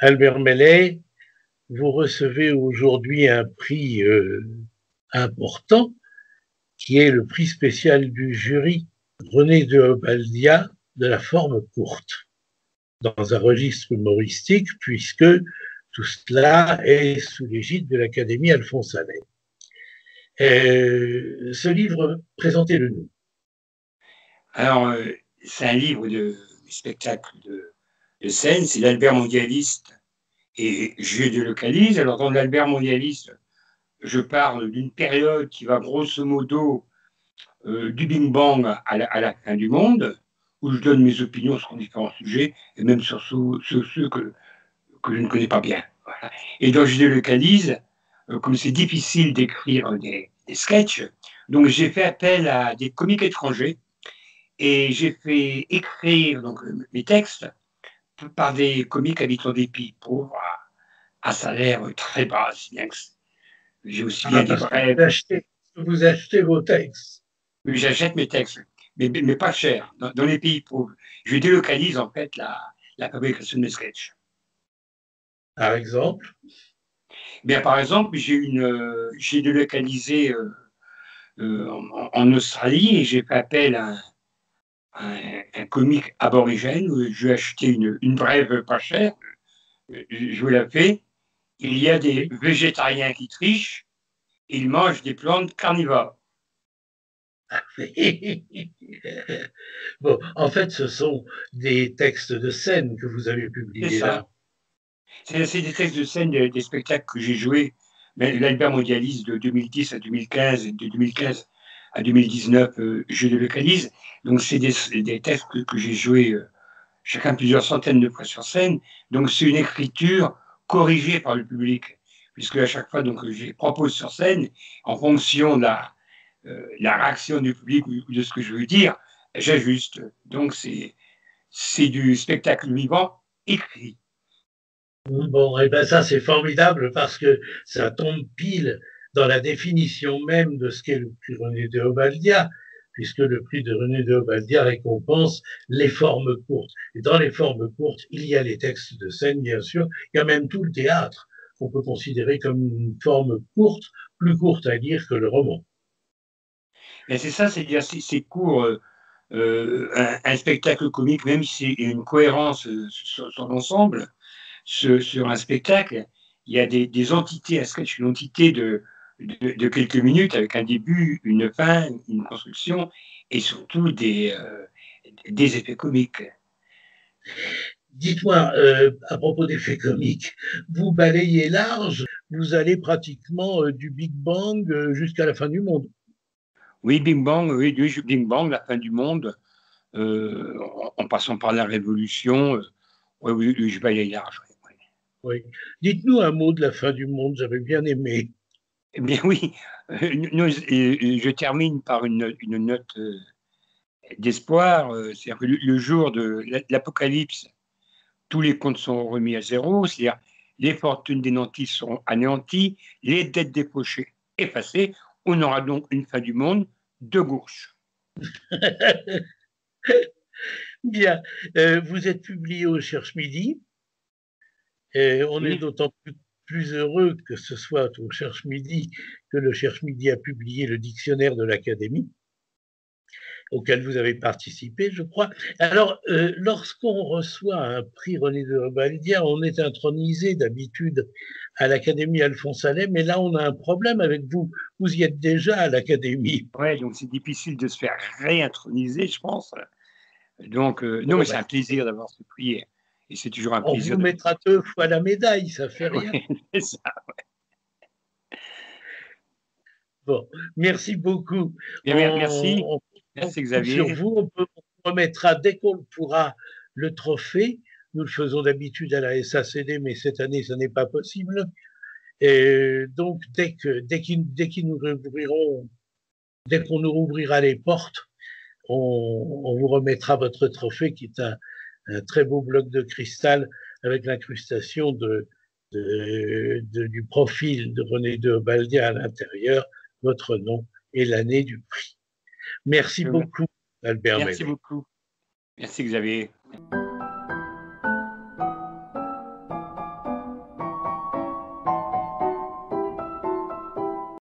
Albert Mellet, vous recevez aujourd'hui un prix important, qui est le prix spécial du jury René de Obaldia de la forme courte, dans un registre humoristique, puisque tout cela est sous l'égide de l'Académie Alphonse Allais. Ce livre, présentez-le-nous. Alors, c'est un livre de spectacle de scène, c'est l'Albert mondialiste et je délocalise. Alors, dans l'Albert mondialiste, je parle d'une période qui va grosso modo du Big Bang à la fin du monde, où je donne mes opinions sur différents sujets, et même sur ceux que je ne connais pas bien. Voilà. Et donc, je délocalise, comme c'est difficile d'écrire des sketchs, donc j'ai fait appel à des comiques étrangers, et j'ai fait écrire donc, mes textes par des comiques habitant des pays pauvres à salaire très bas, si bien que j'ai aussi bien des brèves. Vous achetez vos textes. J'achète mes textes, mais pas cher, dans les pays pauvres. Je délocalise en fait la fabrication de mes sketchs. Par exemple? Bien, par exemple, j'ai délocalisé en Australie et j'ai fait appel à un comique aborigène où je lui ai acheté une brève pas chère. Je vous la fais. Il y a des végétariens qui trichent, ils mangent des plantes carnivores. Bon, en fait, ce sont des textes de scène que vous avez publiés là. C'est des textes de scène des spectacles que j'ai joués, l'Albert mondialiste de 2010 à 2015 et de 2015 à 2019, je délocalise. Donc, c'est des textes que j'ai joués chacun plusieurs centaines de fois sur scène. Donc, c'est une écriture corrigée par le public, puisque à chaque fois, donc, je les propose sur scène en fonction de la réaction du public ou de ce que je veux dire, j'ajuste. Donc, c'est du spectacle vivant écrit. Bon, et ben ça, c'est formidable parce que ça tombe pile dans la définition même de ce qu'est le prix René de Obaldia, puisque le prix de René de Obaldia récompense les formes courtes. Et dans les formes courtes, il y a les textes de scène, bien sûr, il y a même tout le théâtre qu'on peut considérer comme une forme courte, plus courte à lire que le roman. Et c'est ça, c'est-à-dire c'est court, un spectacle comique, même si c'est une cohérence sur l'ensemble, sur un spectacle, il y a des entités, un sketch, une entité de quelques minutes avec un début, une fin, une construction et surtout des effets comiques. Dites-moi, à propos d'effets comiques, vous balayez large, vous allez pratiquement du Big Bang jusqu'à la fin du monde. Oui, Big Bang, oui, Big Bang, la fin du monde, en passant par la Révolution, oui, oui, je balaye large. Oui. Oui. Dites-nous un mot de la fin du monde, j'avais bien aimé. Eh bien oui, je termine par une note d'espoir, c'est-à-dire que le jour de l'apocalypse, tous les comptes sont remis à zéro, c'est-à-dire les fortunes des nantis seront anéanties, les dettes des fauchés effacées, on aura donc une fin du monde de gauche. Bien, vous êtes publié au Cherche Midi, et on est Oui, d'autant plus heureux que ce soit au Cherche Midi que le Cherche Midi a publié le dictionnaire de l'Académie, auquel vous avez participé, je crois. Alors, lorsqu'on reçoit un prix René de Obaldia, on est intronisé d'habitude à l'Académie Alphonse Allais, mais là, on a un problème avec vous. Vous y êtes déjà à l'Académie. ouais, donc c'est difficile de se faire réintroniser, je pense. Donc, non, Bon, mais c'est ben, un plaisir d'avoir ce prix et c'est toujours un on vous plaisir de. mettra 2 fois la médaille, ça fait rien. Ouais, c'est ça. Bon, merci beaucoup. Bien, merci. On Merci compte sur Xavier. vous. On remettra dès qu'on pourra le trophée. Nous le faisons d'habitude à la SACD, mais cette année, ce n'est pas possible. Et donc, dès qu'on nous rouvrira les portes, on vous remettra votre trophée, qui est un très beau bloc de cristal avec l'incrustation du profil de René de Obaldia à l'intérieur, votre nom et l'année du prix. Merci beaucoup, Albert Merci Mellet. beaucoup. Merci Xavier.